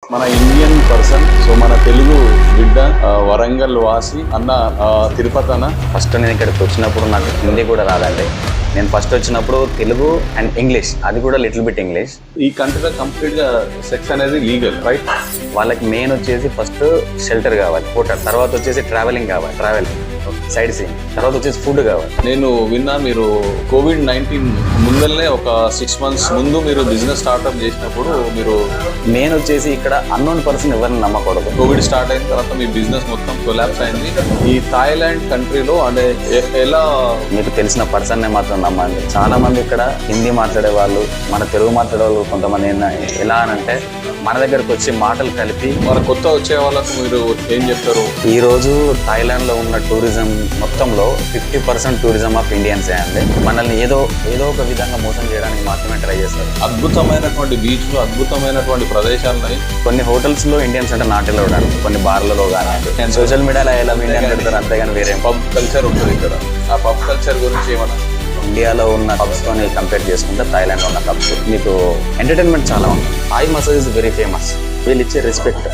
మన Indian person, so మన తెలుగు బిడ్డ, వరంగల్ వాసి అన్న, తిరుపతి అన్న. ఫస్ట్ నేను ఇక్కడికి వచ్చినప్పుడు నాకు హిందీ కూడా రాదండి. నేను ఫస్ట్ వచ్చినప్పుడు తెలుగు అండ్ ఇంగ్లీష్, అది కూడా లిటిల్ బిట్ ఇంగ్లీష్. ఈ కంట్రీలో కంప్లీట్ గా సెక్స్ అనేది లీగల్, రైట్? వాళ్ళకి మెయిన్ వచ్చేసి ఫస్ట్ షెల్టర్ కావాలి, హోటల్, తర్వాత వచ్చేసి ట్రావెలింగ్ కావాలి, ట్రావెలింగ్ సైడ్ సీయింగ్, తర్వాత వచ్చేసి ఫుడ్ కావాలి. నేను విన్నా మీరు COVID-19 ముందరనే ఒక 6 months ముందు మీరు బిజినెస్ స్టార్ట్అప్ చేసినప్పుడు మీరు మెయిన్ వచ్చేసి ఇక్కడ అన్నోన్ పర్సన్ ఎవరిని నమ్మకూడదు. కోవిడ్ స్టార్ట్ అయిన తర్వాత మీ బిజినెస్ మొత్తం కొలాప్స్ అయింది. ఈ థాయిలాండ్ కంట్రీలో అంటే ఎలా మీకు తెలిసిన పర్సన్నే మాత్రం నమ్మండి. చాలా మంది ఇక్కడ హిందీ మాట్లాడే వాళ్ళు, మన తెలుగు మాట్లాడే వాళ్ళు కొంతమంది ఎలా అని అంటే మన దగ్గరకు వచ్చి మాటలు కలిపి మన కొత్త వచ్చే వాళ్ళకు మీరు ఏం చెప్తారు? ఈ రోజు థాయిలాండ్ లో ఉన్న టూరిజం మొత్తంలో 50% టూరిజం ఆఫ్ ఇండియన్సే అండి. మనల్ని ఏదో ఒక విధంగా మోసం చేయడానికి మాత్రమే ట్రై చేస్తారు. అద్భుతమైనటువంటి బీచ్లు, అద్భుతమైనటువంటి ప్రదేశాలున్నాయి. కొన్ని హోటల్స్ లో ఇండియన్స్ అంటే నాట్ అలౌడ్ అండి, కొన్ని బార్లలో కానీ సోషల్ మీడియాలో ఎలా ఇండియన్ పెడతారు అంతేగాని వేరే పబ్ కల్చర్ ఉంటుంది ఇక్కడ. ఆ పబ్ కల్చర్ గురించి ఏమన్నా? ఇండియాలో ఉన్న పబ్స్ తోని కంపేర్ చేసుకుంటే థాయిలాండ్ లో ఉన్న పబ్స్ మీకు ఎంటర్టైన్మెంట్ చాలా ఉంది. Thai massage is very famous. వీళ్ళు ఇచ్చే రెస్పెక్ట్